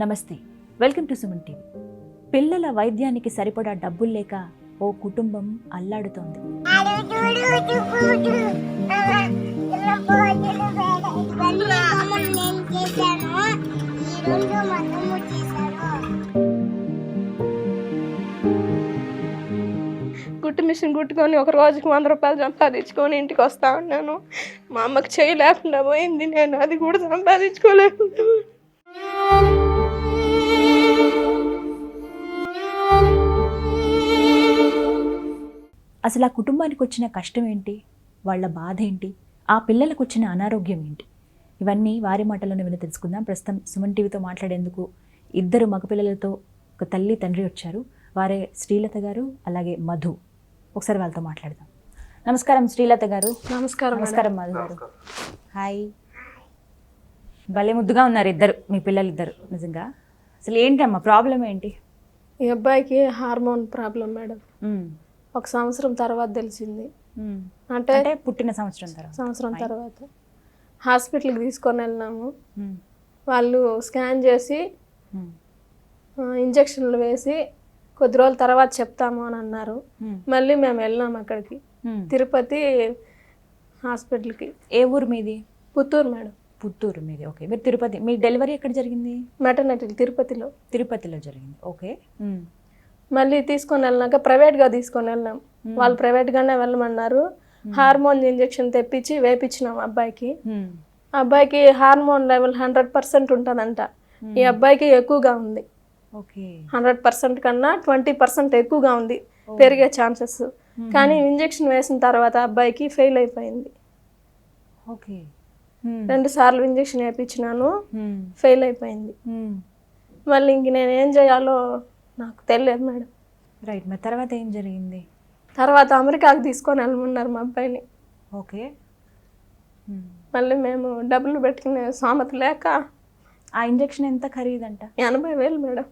నమస్తే, welcome to Suman TV. పిల్లల వైద్యానికి సరిపడా డబ్బులు లేక ఓ కుటుంబం అల్లాడుతోంది. కుట్టు మిషన్ కుట్టుకొని ఒక రోజుకి 100 రూపాయలు సంపాదించుకొని ఇంటికి వస్తా ఉన్నాను. మా అమ్మకి చేయలేకుండా పోయింది, నేను అది కూడా సంపాదించుకోలేకుండా. అసలు ఆ కుటుంబానికి వచ్చిన కష్టం ఏంటి, వాళ్ళ బాధ ఏంటి, ఆ పిల్లలకు వచ్చిన అనారోగ్యం ఏంటి, ఇవన్నీ వారి మాటల్లోనే విని తెలుసుకుందాం. ప్రస్తుతం సుమన్ టీవీతో మాట్లాడేందుకు ఇద్దరు మగపిల్లలతో ఒక తల్లి తండ్రి వచ్చారు. వారే శ్రీలత గారు అలాగే మధు. ఒకసారి వాళ్ళతో మాట్లాడదాం. నమస్కారం శ్రీలత గారు. నమస్కారం. నమస్కారం మధు గారు. హాయ్. భలే ముద్దుగా ఉన్నారు ఇద్దరు, మీ పిల్లలు ఇద్దరు. నిజంగా అసలు ఏంటమ్మా ప్రాబ్లం ఏంటి? ఈ అబ్బాయికి హార్మోన్ ప్రాబ్లం మేడం. 1 సంవత్సరం తర్వాత తెలిసింది. అంటే పుట్టిన సంవత్సరం తర్వాత హాస్పిటల్కి తీసుకొని వెళ్ళినాము. వాళ్ళు స్కాన్ చేసి ఇంజక్షన్లు వేసి కొద్ది రోజుల తర్వాత చెప్తాము అని అన్నారు. మళ్ళీ మేము వెళ్ళినాము అక్కడికి, తిరుపతి హాస్పిటల్కి. ఏ ఊరు మీది? పుత్తూరు మేడం. పుత్తూరు మీది. ఓకే. మీరు తిరుపతి, మీ డెలివరీ ఎక్కడ జరిగింది? మెటర్నిటీ తిరుపతిలో జరిగింది. ఓకే. మళ్ళీ తీసుకొని వెళ్ళినాక ప్రైవేట్గా తీసుకొని వెళ్ళినాం. వాళ్ళు ప్రైవేట్గానే వెళ్ళమన్నారు. హార్మోన్ ఇంజెక్షన్ తెప్పించి వేపించినాం అబ్బాయికి. అబ్బాయికి హార్మోన్ లెవెల్ 100% ఉంటుందంట. ఈ అబ్బాయికి ఎక్కువగా ఉంది. 100% కన్నా 20% ఎక్కువగా ఉంది పెరిగే ఛాన్సెస్. కానీ ఇంజెక్షన్ వేసిన తర్వాత అబ్బాయికి ఫెయిల్ అయిపోయింది. 2 సార్లు ఇంజెక్షన్ వేయించినాను, ఫెయిల్ అయిపోయింది. మళ్ళీ ఇంక నేను ఏం చేయాలో నాకు తెలియదు మేడం. రైట్. మరి తర్వాత ఏం జరిగింది? తర్వాత అమెరికాకి తీసుకొని వెళ్ళమన్నారు మా అబ్బాయిని. ఓకే. మళ్ళీ మేము డబ్బులు పెట్టుకునే సామత లేక. ఆ ఇంజెక్షన్ ఎంత ఖరీదంట? 80,000 మేడం.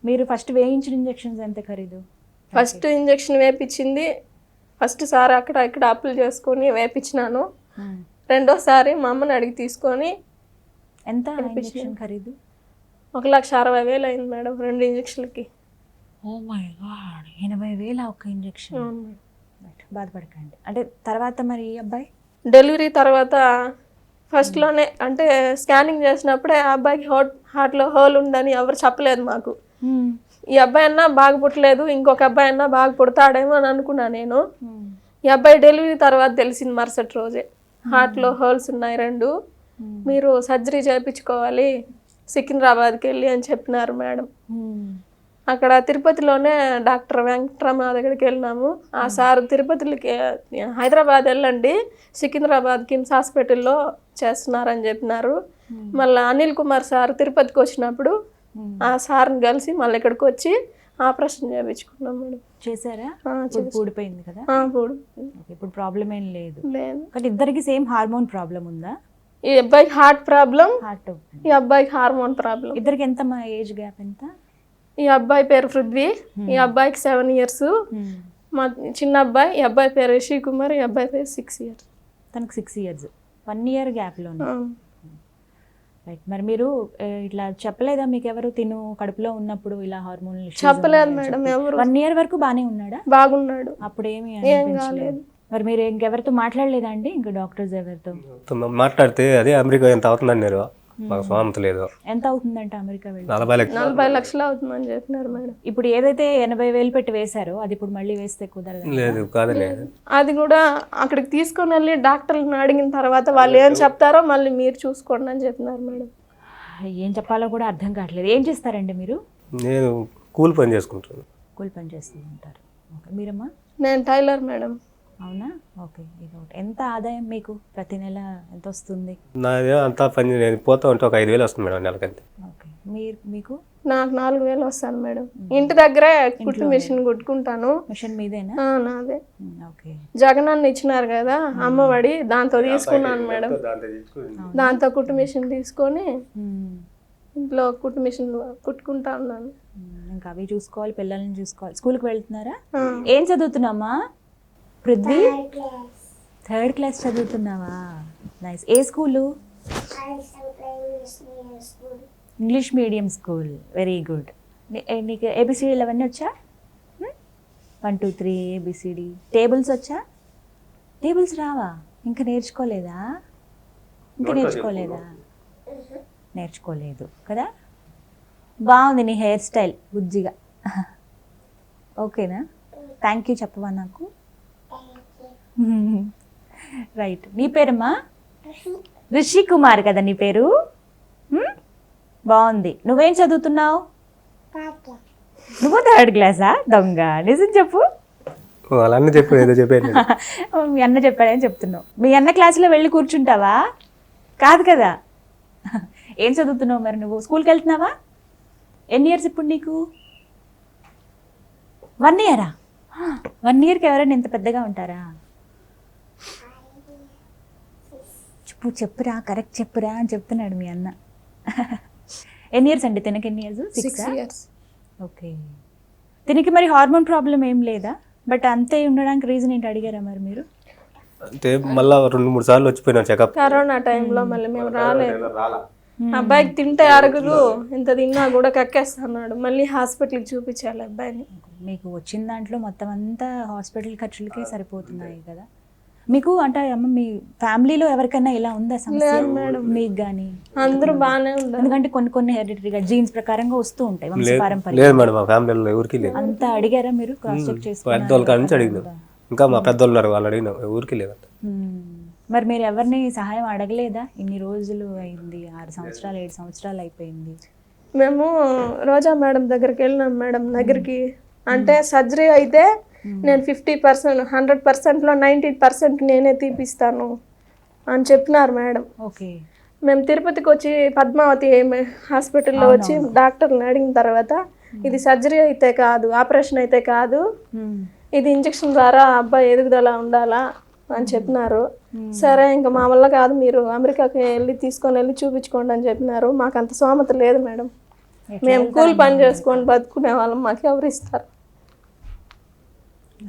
మీరు ఫస్ట్ వేయించిన ఇంజెక్షన్స్ ఎంత ఖరీదు? ఫస్ట్ ఇంజెక్షన్ వేయించింది ఫస్ట్ సారి అక్కడ ఇక్కడ అప్పులు చేసుకొని వేయించినాను. రెండోసారి మా అమ్మని అడిగి తీసుకొని. ఎంత ఇంజెక్షన్ ఖరీదు? 1,60,000 అయింది మేడం 2 ఇంజెక్షన్లకి. ఓ మై గాడ్, 80,000 ఒక ఇంజెక్షన్. బాధపడకండి. అంటే తర్వాత మరి ఈ అబ్బాయి డెలివరీ తర్వాత ఫస్ట్లోనే అంటే స్కానింగ్ చేసినప్పుడే ఆ అబ్బాయికి హార్ట్లో హోల్ ఉందని ఎవరు చెప్పలేదు మాకు. ఈ అబ్బాయి అన్నా బాగా పుట్టలేదు, ఇంకొక అబ్బాయి అన్నా బాగా పుడతాడేమో అని అనుకున్నా నేను. ఈ అబ్బాయి డెలివరీ తర్వాత తెలిసింది మరుసటి రోజే హార్ట్లో హోల్స్ ఉన్నాయి 2, మీరు సర్జరీ చేయించుకోవాలి సికింద్రాబాద్కి వెళ్ళి అని చెప్పినారు మేడం. అక్కడ తిరుపతిలోనే డాక్టర్ వెంకటరమణ దగ్గరికి వెళ్ళినాము. ఆ సార్ తిరుపతికి హైదరాబాద్ వెళ్ళండి, సికింద్రాబాద్ కిమ్స్ హాస్పిటల్లో చేస్తున్నారని చెప్పినారు. మళ్ళీ అనిల్ కుమార్ సార్ తిరుపతికి వచ్చినప్పుడు ఆ సార్ని కలిసి మళ్ళీ ఇక్కడికి వచ్చి ఆపరేషన్ చేయించుకున్నాం మేడం. చేశారా? ఊడిపోయింది కదా? ఇప్పుడు ప్రాబ్లం ఏం లేదు. కానీ ఇద్దరికి సేమ్ హార్మోన్ ప్రాబ్లం ఉందా? ఈ అబ్బాయికి హార్ట్ ప్రాబ్లం, ఈ అబ్బాయికి హార్మోన్ ప్రాబ్లం. ఇద్దరికి ఎంత మా ఏజ్ గ్యాప్ ఎంత? ఈ అబ్బాయి పేరు పృథ్వీ, ఈ అబ్బాయికి 7 years. మా చిన్న అబ్బాయి, ఈ అబ్బాయి పేరు రిషి కుమార్, ఈ అబ్బాయి పేరు 6 years. తనకు 6 years, 1 year గ్యాప్లో. రైట్. మరి మీరు ఇట్లా చెప్పలేదా మీకు ఎవరు తిను కడుపులో ఉన్నప్పుడు ఇలా హార్మోన్? చెప్పలేదు మేడం ఎవరు. 1 year వరకు బాగానే ఉన్నాడా? బాగున్నాడు, అప్పుడేమి కాలేదు. మరి మీరు ఇంకెవరితో మాట్లాడలేదా అండి? ఇంకా డాక్టర్స్ ఎవరితో మాట్లాడితే అదే అమెరికా ఎంత అవుతుందన్నారు, మాకు స్వామత లేదు. ఎంత అవుతుందంటే అమెరికా వెళ్ళి? 40 లక్షలు అవుతుందని చెప్పినారు మేడం. ఇప్పుడు ఏదైతే 80,000 పెట్టి వేశారో అది ఇప్పుడు మళ్ళీ వేస్తే కుదరదు? లేదు కాదనే. అది కూడా అక్కడికి తీసుకొని వెళ్ళి డాక్టర్లను అడిగిన తర్వాత వాళ్ళు ఏం చెప్తారో మళ్ళీ మీరు చూసుకోండి అని చెప్పినారు మేడం. ఏం చెప్పాలో కూడా అర్థం కావట్లేదు. ఏం చేస్తారండి మీరు? నేను కూలి పని చేసుకుంటాను. కూలి పని చేస్తూ ఉంటారు. ఓకే. మీరమ్మా? నేను టైలర్ మేడం. అవునా? ఓకే. ఎంత ఆదాయం మీకు ప్రతి నెల ఎంత వస్తుంది? నాదే అంతా పని, నేను పోతా ఉంటే ఒక 5,000 వస్తుంది మేడం నెలకంతే. ఓకే. మీకు? నాకు 4,000 వస్తాను మేడం. ఇంటి దగ్గరే కుట్టు మిషన్ కుట్టుకుంటాను. మిషన్ మీదేనా? నాదే. ఓకే. జగనన్న ఇచ్చినారు కదా అమ్మఒడి, దాంతో తీసుకున్నాను మేడం. దాంతో కుట్టు మిషన్ తీసుకొని ఇంట్లో కుట్టు మిషన్ కుట్టుకుంటా ఉన్నాను. ఇంకా అవి చూసుకోవాలి, పిల్లల్ని చూసుకోవాలి. స్కూల్కి వెళ్తున్నారా? ఏం చదువుతున్నామా పృథ్వీ? 3rd class చదువుతున్నావా? నైస్. ఏ school? English medium school, very good. నీకు ఏబిసిడీలు అవన్నీ వచ్చా? 1 2 3 ఏబిసిడి. టేబుల్స్ వచ్చా? టేబుల్స్ రావా? ఇంకా నేర్చుకోలేదా? నేర్చుకోలేదు కదా. బాగుంది నీ హెయిర్ స్టైల్, బుజ్జిగా. ఓకేనా? థ్యాంక్ యూ చెప్పవా నాకు? రైట్. నీ పేరమ్మా? రిషి కుమార్ కదా నీ పేరు? బాగుంది. నువ్వేం చదువుతున్నావు? నువ్వు 3rd క్లాసా? దొంగ, నిజం చెప్పు. వాళ్ళ అన్న చెప్పు, ఏదో చెప్పాను. మీ అన్న చెప్పాడని చెప్తున్నావు. మీ అన్న క్లాసులో వెళ్ళి కూర్చుంటావా? కాదు కదా. ఏం చదువుతున్నావు మరి నువ్వు? స్కూల్కి వెళ్తున్నావా? ఎన్ని ఇయర్స్ ఇప్పుడు నీకు? 1 ఇయరా? 1 ఇయర్కి ఎవరైనా ఇంత పెద్దగా ఉంటారా? చెప్పురా, కరెక్ట్ చెప్పురా అని చెప్తున్నాడు మీ అన్న. ఎన్ని ఇయర్స్ అండి తినకి? ఎన్ని ఇయర్స్? 6 years. ఓకే. తినకి మరి హార్మోన్ ప్రాబ్లం ఏం లేదా? బట్ అంతే ఉండడానికి రీజన్ ఏంటి అడిగారా మరి మీరు? అంటే మళ్ళీ 2-3 సార్లు వచ్చిపోయినా చెకప్. కరోనా టైంలో మళ్ళీ మేము రాలేదు. అబ్బాయికి తింటే అరగదు, ఇంత తిన్నా కూడా కక్కేస్తున్నాడు. మళ్ళీ హాస్పిటల్కి చూపించాలి అబ్బాయిని. మీకు వచ్చిన దాంట్లో మొత్తం అంతా హాస్పిటల్ ఖర్చులకే సరిపోతున్నాయి కదా. మీకు అంటే అమ్మ మీ ఫ్యామిలీలో ఎవరికైనా ఇలా ఉందా సమస్య? మీకు కానీ? అందరూ బాగానే ఉన్నారు. ఎందుకంటే కొన్ని హెరిటరీగా జీన్స్ ప్రకారంగా వస్తూ ఉంటాయి, వంశపారంపర్యం. లేదు మేడం, మా ఫ్యామిలీలో ఎవరికి లేదు. అంతా అడిగారా మీరు? క్రాస్ చెక్ పెద్దోళ్ళ కాడ నుంచి అడిగినాం. ఇంకా మా పెద్దోళ్ళు ఉన్నారు, వాళ్ళు అడిగినాం, ఎవరికి లేదంట. మరి మీరు ఎవరిని సహాయం అడగలేదా? ఇన్ని రోజులు అయింది, 6 సంవత్సరాలు 7 సంవత్సరాలు అయిపోయింది. మేము రోజా మేడం దగ్గరికి వెళ్ళినాం. మేడం దగ్గరికి అంటే సర్జరీ అయితే నేను 50%, 100%లో 90% నేనే తీపిస్తాను అని చెప్పినారు మేడం. ఓకే. మేము తిరుపతికి వచ్చి పద్మావతి హాస్పిటల్లో వచ్చి డాక్టర్ని అడిగిన తర్వాత ఇది సర్జరీ అయితే కాదు, ఆపరేషన్ అయితే కాదు, ఇది ఇంజెక్షన్ ద్వారా అబ్బాయి ఎదుగుదల ఉండాలా అని చెప్పినారు. సరే ఇంకా మా వల్ల కాదు, మీరు అమెరికాకి తీసుకొని వెళ్ళి చూపించుకోండి అని చెప్పినారు. మాకు అంత స్తోమత లేదు మేడం. మేము కూలి పని చేసుకొని బతుకునే వాళ్ళం, మాకు ఎవరు ఇస్తారు?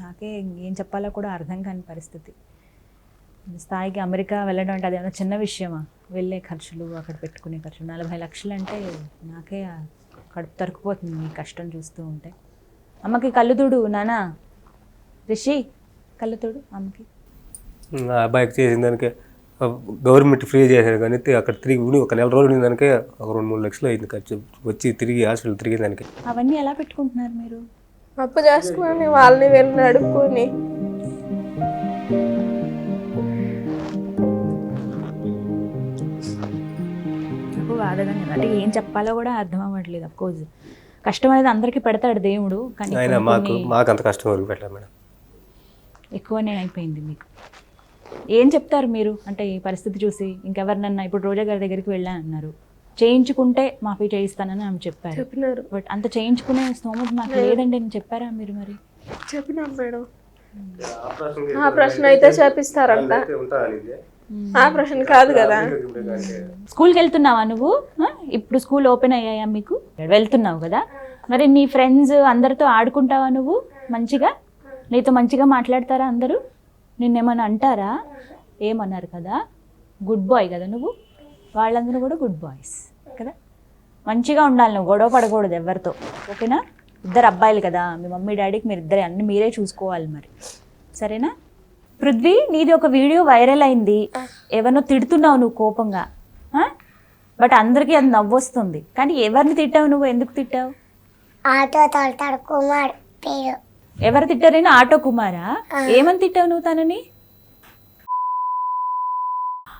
నాకే ఏం చెప్పాలో కూడా అర్థం కాని పరిస్థితి. స్థాయికి అమెరికా వెళ్ళడం అంటే అదేమన్నా చిన్న విషయమా? వెళ్ళే ఖర్చులు, అక్కడ పెట్టుకునే ఖర్చులు 40 లక్షలు అంటే నాకే కడుపు తరుకుపోతుంది మీ కష్టం చూస్తూ ఉంటే. అమ్మకి కళ్ళు తోడు నానా. రిషి కళ్ళు తోడు అమ్మకి. అబ్బాయికి చేసిన దానికే గవర్నమెంట్ ఫ్రీ చేశారు కానీ అక్కడ తిరిగి ఒక నెల రోజులు దానికే ఒక 2-3 లక్షలు అయింది ఖర్చు. వచ్చి తిరిగి హాస్పిటల్ తిరిగి దానికి. అవన్నీ ఎలా పెట్టుకుంటున్నారు మీరు? అప్పు చేసుకొని వాళ్ళని వెళ్ళి అడుక్కొని. బాధగా అంటే ఏం చెప్పాలో కూడా అర్థం అవ్వట్లేదు. అఫ్కోర్స్ కష్టం అనేది అందరికీ పెడతాడు దేవుడు, కానీ మాకు అంత కష్టం వరకు పెట్టలేదు మేడం. ఎక్కువనే అయిపోయింది మీకు. ఏం చెప్తారు మీరు అంటే ఈ పరిస్థితి చూసి? ఇంకెవరినన్నా ఇప్పుడు రోజా గారి దగ్గరికి వెళ్ళా అన్నారు, చేయించుకుంటే మాఫీ చేయిస్తానని ఆమె చెప్పారు. బట్ అంత చేయించుకునే స్తోమత నాకు లేదండి అని చెప్పారా మీరు? మరి చెప్పినాం మేడం. ఆపరేషన్ అయితే చేపిస్తారంట. ఆపరేషన్ కాదు కదా. స్కూల్కి వెళ్తున్నావా నువ్వు? ఇప్పుడు స్కూల్ ఓపెన్ అయ్యాయా మీకు? వెళ్తున్నావు కదా. మరి నీ ఫ్రెండ్స్ అందరితో ఆడుకుంటావా నువ్వు మంచిగా? నీతో మంచిగా మాట్లాడతారా అందరూ? నిన్నేమన్నా అంటారా? ఏమన్నారు కదా. గుడ్ బాయ్ కదా నువ్వు. వాళ్ళందరూ కూడా గుడ్ బాయ్స్ కదా. మంచిగా ఉండాలి నువ్వు, గొడవ పడకూడదు ఎవరితో, ఓకేనా? 2 అబ్బాయిలు కదా, మీ మమ్మీ డాడీకి మీరు ఇద్దరే అన్ని మీరే చూసుకోవాలి మరి, సరేనా? పృథ్వీ, నీది ఒక వీడియో వైరల్ అయింది, ఎవరినో తిడుతున్నావు నువ్వు కోపంగా. బట్ అందరికీ అది నవ్వొస్తుంది, కానీ ఎవరిని తిట్టావు నువ్వు? ఎందుకు తిట్టావు? ఆటో తోలుతాడు కుమార్ పేరు. ఎవరు తిట్టారైనా? ఆటో కుమారా? ఏమని తిట్టావు నువ్వు తనని?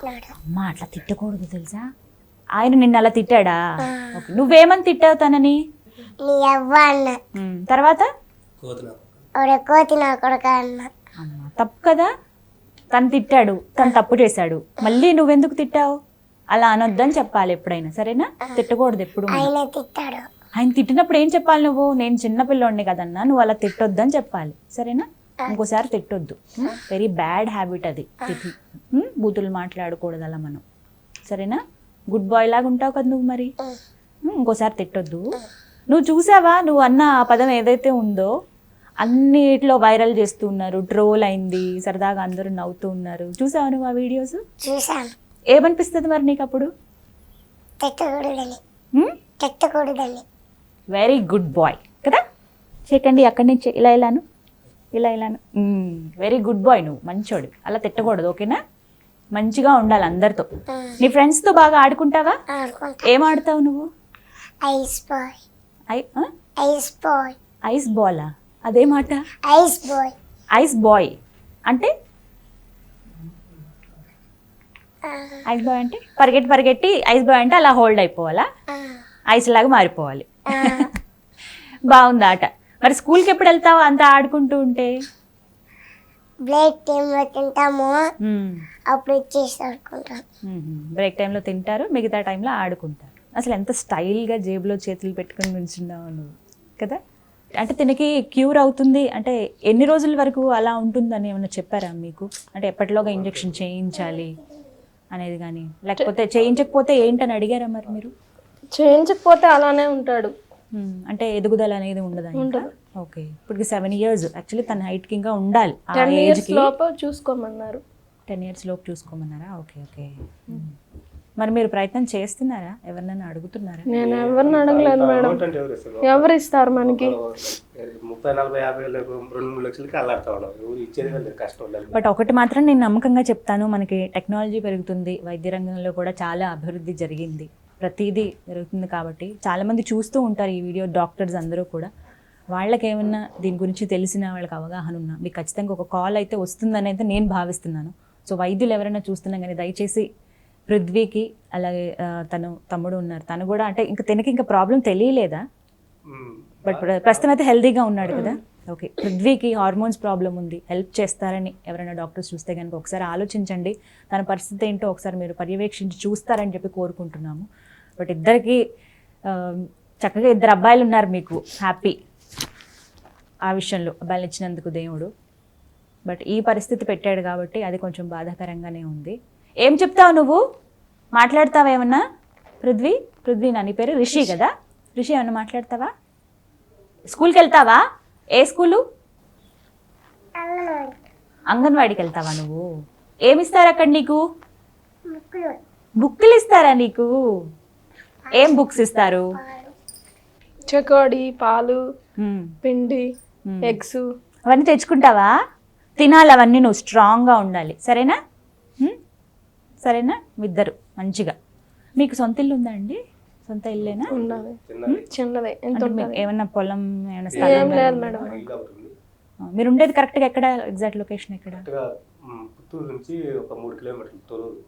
అమ్మా అట్లా తిట్టకూడదు తెలుసా. ఆయన నిన్ను అలా తిట్టాడా? నువ్వేమని తిట్టావు తనని? నీ అవ్వ అన్న. తర్వాత కోతి నా కొడుక అన్న. అమ్మా తప్పు కదా, తను తిట్టాడు, తను తప్పు చేశాడు, మళ్ళీ నువ్వెందుకు తిట్టావు? అలా అనొద్దని చెప్పాలి ఎప్పుడైనా, సరేనా? తిట్టకూడదు ఎప్పుడు. ఆయన తిట్టాడు. ఆయన తిట్టినప్పుడు ఏం చెప్పాలి నువ్వు? నేను చిన్నపిల్లోడిని కదన్నా, నువ్వు అలా తిట్టొద్దని చెప్పాలి, సరేనా? ఇంకోసారి తిట్టొద్దు, వెరీ బ్యాడ్ హ్యాబిట్ అది. తిట్టి బూతులు మాట్లాడకూడదు అలా మనం, సరేనా? గుడ్ బాయ్ లాగా ఉంటావు కదా నువ్వు. మరి ఇంకోసారి తిట్టొద్దు. నువ్వు చూసావా నువ్వు అన్న ఆ పదం ఏదైతే ఉందో అన్నిట్లో వైరల్ చేస్తూ ఉన్నారు, ట్రోల్ అయింది, సరదాగా అందరూ నవ్వుతూ ఉన్నారు. చూసావా నువ్వు ఆ వీడియోస్? చూసాను. ఏమనిపిస్తుంది మరి నీకు అప్పుడు? తిట్టకూడదని. తిట్టకూడదని. వెరీ గుడ్ బాయ్ కదా. చేయకండి అక్కడి నుంచి ఇలాను వెరీ గుడ్ బాయ్, నువ్వు మంచోడు. అలా తిట్టకూడదు, ఓకేనా? మంచిగా ఉండాలి అందరితో. నీ ఫ్రెండ్స్తో బాగా ఆడుకుంటావా? ఆడుకుంటా. ఏం ఆడతావు నువ్వు? Ice boy. ఐ- ఆ? Ice boy. ఐస్ బాలా? అదే మాట. Ice boy. ఐస్ బాయ్ అంటే ఐస్ బాయ్ అంటే పరిగెట్టి ఐస్ బాయ్ అంటే అలా హోల్డ్ అయిపోవాలా? ఐస్ లాగా మారిపోవాలి. బాగుంది ఆట. మరి స్కూల్కి ఎప్పుడు వెళ్తావు అంతా ఆడుకుంటూ ఉంటే? బ్రేక్ టైంలో తింటాము, అప్పుడు ఇచ్చేసి ఆడుకుంటాం. బ్రేక్ టైంలో తింటారు, మిగతా టైంలో ఆడుకుంటారు. అసలు ఎంత స్టైల్గా జేబులో చేతులు పెట్టుకుని నిల్చున్నావు నువ్వు కదా. అంటే తినకి క్యూర్ అవుతుంది అంటే ఎన్ని రోజుల వరకు అలా ఉంటుందని ఏమన్నా చెప్పారా మీకు? అంటే ఎప్పటిలోగా ఇంజెక్షన్ చేయించాలి అనేది కానీ, లేకపోతే చేయించకపోతే ఏంటని అడిగారా మరి మీరు? చేయించకపోతే అలానే ఉంటాడు. అంటే ఎదుగుదల అనేది ఉండదా? ఓకే. ఇప్పటికి 7 years. యాక్చువల్లీ తన హైట్కి ఇంకా ఉండాలి. ఆ 10 years ఏజ్కి లోపు చూసుకోమన్నారు. 10 years లోపు చూసుకోమన్నారా? Okay okay. మరి మీరు ప్రయత్నం చేస్తున్నారా? ఎవరినైనా అడుగుతున్నారా? నేను ఎవరిని అడగలేదు మేడం. ఎవరు ఇస్తారు మనకి? 30-40-50 2-3 లక్షలకి అల్లాడుతా ఉన్నాం. ఎవరు ఇచ్చేది లేదు, కష్టం లేదు. బట్ ఒకటి మాత్రం నేను నమ్మకంగా చెప్తాను, మనకి టెక్నాలజీ పెరుగుతుంది, వైద్య రంగంలో కూడా చాలా అభివృద్ధి జరిగింది, ప్రతిదీ జరుగుతుంది. కాబట్టి చాలామంది చూస్తూ ఉంటారు ఈ వీడియో, డాక్టర్స్ అందరూ కూడా. వాళ్ళకి ఏమన్నా దీని గురించి తెలిసిన, వాళ్ళకి అవగాహన ఉన్నా మీకు ఖచ్చితంగా ఒక కాల్ అయితే వస్తుందని అయితే నేను భావిస్తున్నాను. సో వైద్యులు ఎవరైనా చూస్తున్నా కానీ దయచేసి పృథ్వీకి, అలాగే తను తమ్ముడు ఉన్నారు, తను కూడా అంటే ఇంకా తనకి ఇంకా ప్రాబ్లం తెలియలేదా? బట్ ప్రస్తుతం అయితే హెల్తీగా ఉన్నాడు కదా. ఓకే. పృథ్వీకి హార్మోన్స్ ప్రాబ్లం ఉంది, హెల్ప్ చేస్తారని ఎవరైనా డాక్టర్స్ చూస్తే కనుక ఒకసారి ఆలోచించండి. తన పరిస్థితి ఏంటో ఒకసారి మీరు పర్యవేక్షించి చూస్తారని చెప్పి కోరుకుంటున్నాము. బట్ ఇద్దరికి చక్కగా 2 అబ్బాయిలు ఉన్నారు మీకు, హ్యాపీ ఆ విషయంలో, అబ్బాయిలు ఇచ్చినందుకు దేవుడు. బట్ ఈ పరిస్థితి పెట్టాడు కాబట్టి అది కొంచెం బాధాకరంగానే ఉంది. ఏం చెప్తావు నువ్వు? మాట్లాడతావా ఏమన్నా? పృథ్వీ నా నీ పేరు రిషి కదా. రిషి ఏమన్నా మాట్లాడతావా? స్కూల్కి వెళ్తావా? ఏ స్కూలు? అంగన్వాడికి వెళ్తావా నువ్వు? ఏమిస్తారు అక్కడ నీకు? బుక్కులు ఇస్తారా నీకు? ఏం బుక్స్ ఇస్తారు? చెకోడి, పాలు, పిండి, ఎగ్స్ అవన్నీ తెచ్చుకుంటావా? తినాలి అవన్నీ, నువ్వు స్ట్రాంగ్గా ఉండాలి, సరేనా? సరేనా? ఇద్దరు మంచిగా. మీకు సొంత ఇల్లు ఉందా అండి? సొంత ఇల్లేనా? ఉన్నది, చిన్నదే. ఎంత ఉంటుంది? ఏమన్నా పొలం ఏమైనా ఏం స్థలం? లేదు మేడం. మీరు ఉండేది కరెక్ట్గా ఎక్కడ? ఎగ్జాక్ట్ లొకేషన్ ఎక్కడ? పుత్తూరు నుంచి ఒక 3 కిలోమీటర్లు తొర్రూరు.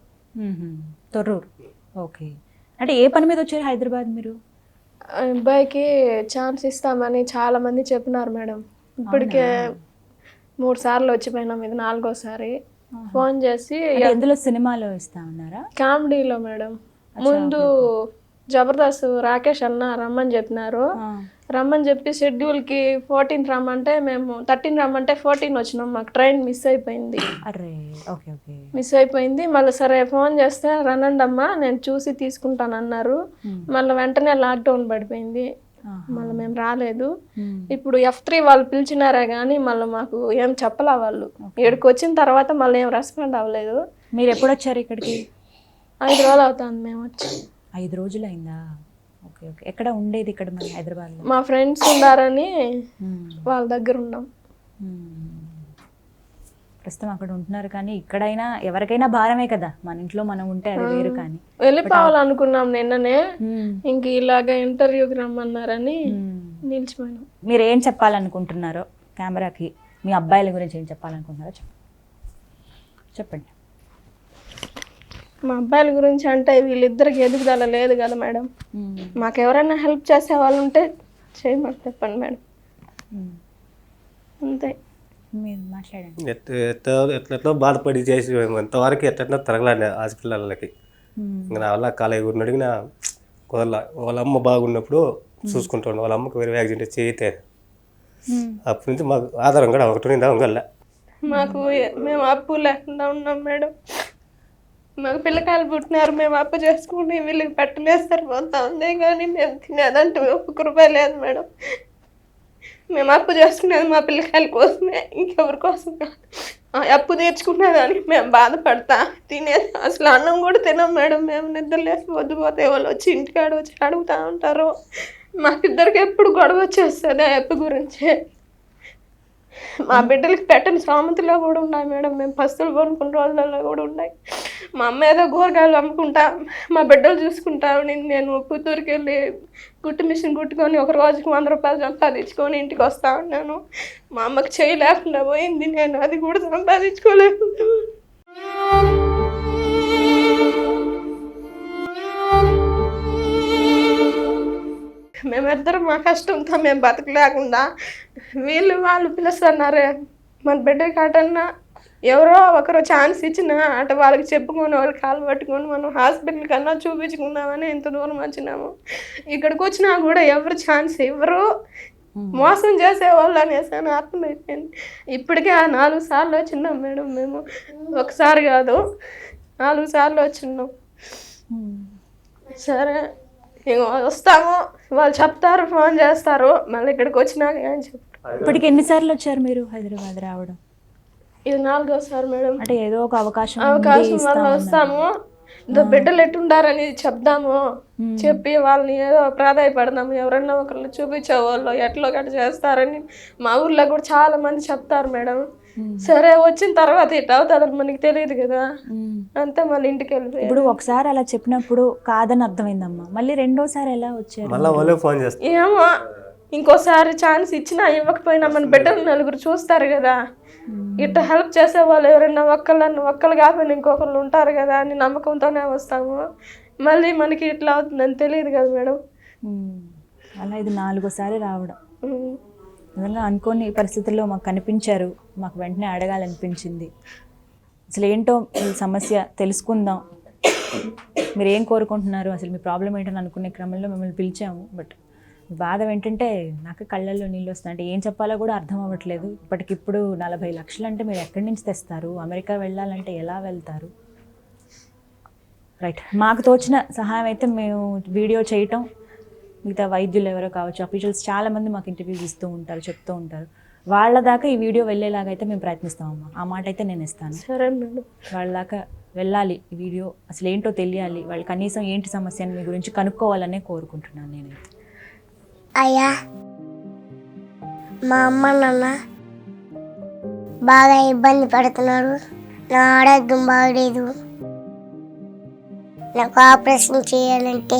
తొర్రూరు. ఓకే. అంటే ఏ పని మీద వచ్చారు హైదరాబాద్ మీరు? అబ్బాయికి ఛాన్స్ ఇస్తామని చాలా మంది చెప్పినారు మేడం. ఇప్పటికే 3 సార్లు వచ్చిపోయినాం, ఇది 4వసారి. ఫోన్ చేసి ఎందులో సినిమాలో ఇస్తా ఉన్నారా? కామెడీలో మేడం. ముందు జబర్దస్త్ రాకేష్ అన్న రమ్మని చెప్పినారు. రమ్మని చెప్పి షెడ్యూల్కి 14 రమ్మంటే మేము 13 రమ్మంటే 14 వచ్చినాం. మాకు ట్రైన్ మిస్ అయిపోయింది. అరే ఓకే ఓకే. మిస్ అయిపోయింది. మళ్ళీ సరే ఫోన్ చేస్తే రనండి అమ్మా, నేను చూసి తీసుకుంటాను అన్నారు. మళ్ళీ వెంటనే లాక్డౌన్ పడిపోయింది, మళ్ళీ మేము రాలేదు. ఇప్పుడు F3 వాళ్ళు పిలిచినారే కానీ మళ్ళీ మాకు ఏం చెప్పలే వాళ్ళు. ఇక్కడికి వచ్చిన తర్వాత మళ్ళీ ఏం రెస్పాండ్ అవ్వలేదు. మీరు ఎప్పుడు వచ్చారు ఇక్కడికి? 5 రోజులు అవుతుంది మేము వచ్చి. 5 రోజులు అయిందా? Okay okay. ఎక్కడ ఉండేది ఇక్కడ మరి హైదరాబాద్లో? మా ఫ్రెండ్స్ ఉన్నారని వాళ్ళ దగ్గర ఉన్నాం. ప్రస్తుతం అక్కడ ఉంటున్నారు. కానీ ఇక్కడైనా ఎవరికైనా భారమే కదా, మన ఇంట్లో మనం ఉంటే అది వేరు. కానీ వెళ్ళిపోవాలనుకున్నాం నిన్ననే, ఇంక ఇలాగా ఇంటర్వ్యూకి రమ్మన్నారని నిలిచిపోయినాం. మీరు ఏం చెప్పాలనుకుంటున్నారో కెమెరాకి, మీ అబ్బాయిల గురించి ఏం చెప్పాలనుకుంటున్నారో చెప్పండి. మా అబ్బాయిల గురించి అంటే వీళ్ళిద్దరికి ఎదుగుదల లేదు కదా మేడం. మాకు ఎవరైనా హెల్ప్ చేసే వాళ్ళు ఉంటే చేయమని చెప్పండి మేడం, అంతే. మీరు మాట్లాడండి. ఎట్లా బాధపడి చేసి ఎంతవరకు ఎట్లా తరగలాడి హాస్పిటల్కి. ఇంకా నా వల్ల కాలేజీ ఊరిని అడిగినా కుదరలా. వాళ్ళ అమ్మ బాగున్నప్పుడు చూసుకుంటాను, వాళ్ళ అమ్మకి వేరే యాక్సిడెంట్ చేయితే అప్పటి నుంచి మాకు ఆధారం కూడా ఒకటి ఉందా ఉంగల్లా. మాకు మేము అప్పు లేకుండా ఉన్నాం మేడం. మాకు పిల్లకాయలు పుట్టినారు, మేము అప్పు చేసుకుని వీళ్ళకి పెట్టలేదు సరిపోతా ఉంది. కానీ మేము తినేదంటే 1 రూపాయి లేదు మేడం. మేము అప్పు చేసుకునేది మా పిల్లకాయల కోసమే, ఇంకెవరి కోసం కాదు. ఆ అప్పు తీర్చుకునేదానికి మేము బాధపడతా తినేది అసలు అన్నం కూడా తినాం మేడం. మేము నిద్ర లేసి పొద్దుపోతే వాళ్ళు వచ్చి ఇంటికాడ వచ్చి అడుగుతూ ఉంటారు. మాకిద్దరికి ఎప్పుడు గొడవ వచ్చేస్తుంది ఆ అప్పు గురించే. మా బిడ్డలకి పెట్టని సామెతలో కూడా ఉన్నాయి మేడం. మేము పస్తులు కొనుక్కున్న రోజులలో కూడా ఉన్నాయి. మా అమ్మ ఏదో కూరగాయలు అమ్ముకుంటా మా బిడ్డలు చూసుకుంటా నేను పుత్తూరుకి వెళ్ళి కుట్టు మిషన్ కుట్టుకొని ఒక రోజుకి 100 రూపాయలు సంపాదించుకొని ఇంటికి వస్తా ఉన్నాను. మా అమ్మకి చేయలేకుండా పోయింది, నేను అది కూడా సంపాదించుకోలేకుండా. మేమిద్దరం మా కష్టంతో మేము బతకలేకుండా వాళ్ళు పిలుస్తున్నారే మన బిడ్డ కాటన్నా ఎవరో ఒకరు ఛాన్స్ ఇచ్చినా అటు వాళ్ళకి చెప్పుకొని వాళ్ళు కాలు పట్టుకొని మనం హాస్పిటల్ కన్నా చూపించుకుందామని ఎంత దూరం వచ్చినాము. ఇక్కడికి వచ్చినా కూడా ఎవరు ఛాన్స్ ఇవ్వరు, మోసం చేసేవాళ్ళు అనేసి అని అర్థమైపోయింది. ఇప్పటికే 4 సార్లు వచ్చినాం మేడం. మేము ఒకసారి కాదు 4 సార్లు వచ్చినాం. సరే వస్తాము వాళ్ళు చెప్తారు, ఫోన్ చేస్తారు, మళ్ళీ ఇక్కడికి వచ్చినాక ఏం చెప్తారు. ఇప్పటికి ఎన్నిసార్లు వచ్చారు మీరు హైదరాబాద్ రావడం? ఇది 4వ సారి మేడం. అంటే ఏదో ఒక అవకాశం వల్ల వస్తాము, బిడ్డలు ఎట్టుండారని చెప్దాము, చెప్పి వాళ్ళని ఏదో ప్రాధాయపడదాము, ఎవరన్నా ఒకళ్ళు చూపించేవాళ్ళు ఎట్లో గట్ట చేస్తారని మా ఊర్లో కూడా చాలా మంది చెప్తారు మేడం. సరే వచ్చిన తర్వాత ఇట్ అవుతుందని మనకి తెలియదు కదా, అంతే మళ్ళీ ఇంటికి వెళ్ళిపోయి. ఇప్పుడు ఒకసారి అలా చెప్పినప్పుడు కాదని అర్థమైందమ్మా, మళ్ళీ రెండోసారి ఎలా వచ్చారు? మళ్ళీ వాళ్ళే ఫోన్ చేస్తారు. ఏమో ఇంకోసారి ఛాన్స్ ఇచ్చినా ఇవ్వకపోయినా మన బిడ్డలు నలుగురు చూస్తారు కదా, ఇట్లా హెల్ప్ చేసే వాళ్ళు ఎవరైనా ఒక్కళ్ళు కాకపోయినా ఇంకొకళ్ళు ఉంటారు కదా అని నమ్మకంతోనే వస్తాము. మళ్ళీ మనకి ఇట్లా అవుతుందని తెలియదు కదా మేడం. అలా ఇది 4వసారి రావడం. నిజంగా అనుకోని పరిస్థితుల్లో మాకు కనిపించారు, మాకు వెంటనే అడగాలనిపించింది. అసలు ఏంటో మీ సమస్య తెలుసుకుందాం, మీరు ఏం కోరుకుంటున్నారు, అసలు మీ ప్రాబ్లం ఏంటని అనుకునే క్రమంలో మిమ్మల్ని పిలిచాము. బట్ బాధ ఏంటంటే నాకు కళ్ళల్లో నీళ్ళు వస్తున్నాయి, అంటే ఏం చెప్పాలో కూడా అర్థం అవ్వట్లేదు. ఇప్పటికిప్పుడు 40 లక్షలు అంటే మీరు ఎక్కడి నుంచి తెస్తారు? అమెరికా వెళ్ళాలంటే ఎలా వెళ్తారు? రైట్, మాకు తోచిన సహాయం అయితే మేము వీడియో చేయటం, మిగతా వైద్యులు ఎవరో కావచ్చు, అఫీషియల్స్ చాలామంది మాకు ఇంటర్వ్యూస్ ఇస్తూ ఉంటారు, చెప్తూ ఉంటారు, వాళ్ళ దాకా ఈ వీడియో వెళ్ళేలాగా అయితే మేము ప్రయత్నిస్తామమ్మా. ఆ మాట అయితే నేను ఇస్తాను. సరే మేడం. వాళ్ళ దాకా వెళ్ళాలి ఈ వీడియో, అసలు ఏంటో తెలియాలి, వాళ్ళు కనీసం ఏంటి సమస్య అని మీ గురించి కనుక్కోవాలనే కోరుకుంటున్నాను నేనైతే. అయ్యా మా అమ్మ నాన్న బాగా ఇబ్బంది పడుతున్నారు, నా ఆరోగ్యం బాగలేదు, నాకు ఆపరేషన్ చేయాలంటే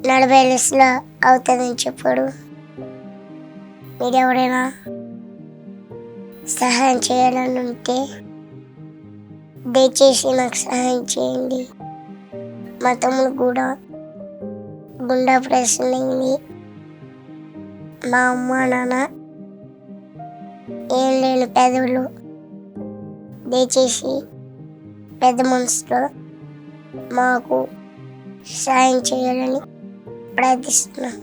40 లక్షలు అవుతుందని చెప్పాడు. మీరు ఎవరైనా సహాయం చేయాలని ఉంటే దయచేసి నాకు సహాయం చేయండి. మా తమ్ముడు కూడా గుండె ఆపరేషన్ అయింది. మా అమ్మ నాన్న ఏం లేని పేదవాళ్ళు, దయచేసి పెద్ద మనసులో మాకు సాయం చేయాలని ప్రార్థిస్తున్నాను.